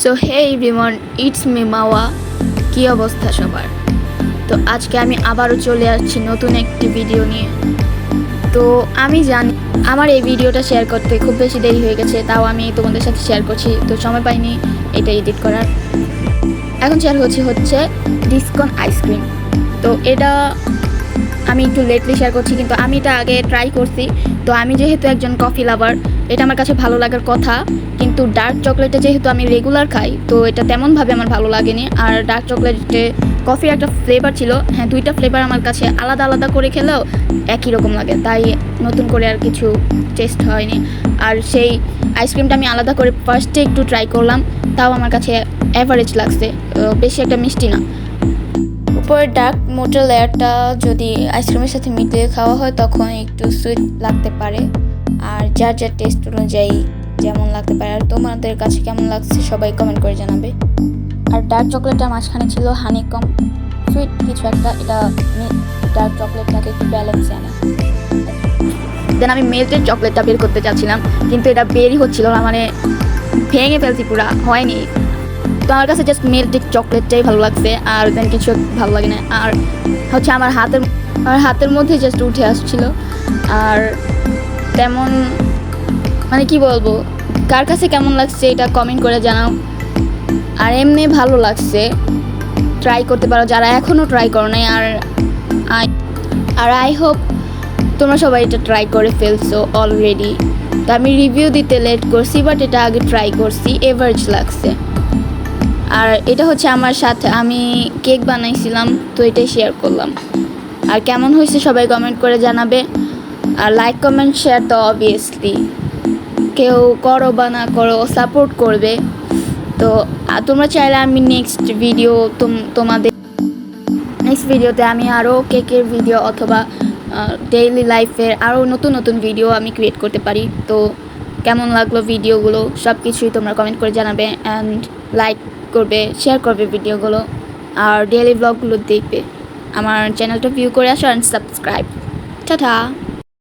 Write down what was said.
So hey everyone, it's me Mawa. কী অবস্থা সবার? তো আজকে আমি আবারও চলে আসছি নতুন একটি ভিডিও নিয়ে। তো আমি জানি আমার এই ভিডিওটা শেয়ার করতে খুব বেশি দেরি হয়ে গেছে, তাও আমি তোমাদের সাথে শেয়ার করছি। তো সময় পাইনি এটা এডিট করার। এখন শেয়ার হচ্ছে ডিসকন আইসক্রিম। তো এটা আমি একটু লেটলি শেয়ার করছি, কিন্তু আমি এটা আগে ট্রাই করছি। তো আমি যেহেতু একজন কফি লাভার, এটা আমার কাছে ভালো লাগার কথা, কিন্তু ডার্ক চকলেটে যেহেতু আমি রেগুলার খাই, তো এটা তেমনভাবে আমার ভালো লাগেনি। আর ডার্ক চকলেটে কফির একটা ফ্লেভার ছিল, হ্যাঁ দুইটা ফ্লেভার আমার কাছে আলাদা আলাদা করে খেলেও একই রকম লাগে, তাই নতুন করে আর কিছু টেস্ট হয়নি। আর সেই আইসক্রিমটা আমি আলাদা করে ফার্স্টে একটু ট্রাই করলাম, তাও আমার কাছে অ্যাভারেজ লাগছে, বেশি একটা মিষ্টি না। উপরের ডার্ক মোটা লেয়ারটা যদি আইসক্রিমের সাথে মিলিয়ে খাওয়া হয় তখন একটু সুইট লাগতে পারে, আর যার যার টেস্ট অনুযায়ী যেমন লাগতে পারে। আর তোমাদের কাছে কেমন লাগছে সবাই কমেন্ট করে জানাবে। আর ডার্ক চকলেটটার মাঝখানে ছিল হানিকম সুইট কিছু একটা, এটা ডার্ক চকলেটটাকে একটু ব্যালেন্সে আনে। দেন আমি মেল্টেড চকলেটটা বের করতে চাচ্ছিলাম, কিন্তু এটা বেরই হচ্ছিল না, মানে ভেঙে ফেলছি, পুরা হয়নি। তো আমার কাছে জাস্ট মেল্টেড চকলেটটাই ভালো লাগছে, আর দেন কিছু ভালো লাগে না। আর হচ্ছে আমার হাতের মধ্যে জাস্ট উঠে আসছিল, আর তেমন মানে কি বলবো, কার কাছে কেমন লাগছে এটা কমেন্ট করে জানাও। আর এমনি ভালো লাগছে, ট্রাই করতে পারো যারা এখনও ট্রাই করো নাই। আর আই হোপ তোমরা সবাই এটা ট্রাই করে ফেলছো অলরেডি। তো আমি রিভিউ দিতে লেট করছি, বাট এটা আগে ট্রাই করছি, এভারেজ লাগছে। আর এটা হচ্ছে আমার সাথে আমি কেক বানাইছিলাম, তো এটাই শেয়ার করলাম। আর কেমন হয়েছে সবাই কমেন্ট করে জানাবে। আর লাইক কমেন্ট শেয়ার তো অবভিয়াসলি কেউ করো বা না করো, সাপোর্ট করবে। তো তোমরা চাইলে আমি নেক্সট ভিডিওতে আমি আরও কেকের ভিডিও অথবা ডেইলি লাইফের আরও নতুন নতুন ভিডিও আমি ক্রিয়েট করতে পারি। তো কেমন লাগলো ভিডিওগুলো সব কিছুই তোমরা কমেন্ট করে জানাবে, অ্যান্ড লাইক করবে, শেয়ার করবে ভিডিওগুলো, আর ডেইলি ব্লগগুলো দেখবে। আমার চ্যানেলটা ভিউ করে আসো অ্যান্ড সাবস্ক্রাইব। টাটা।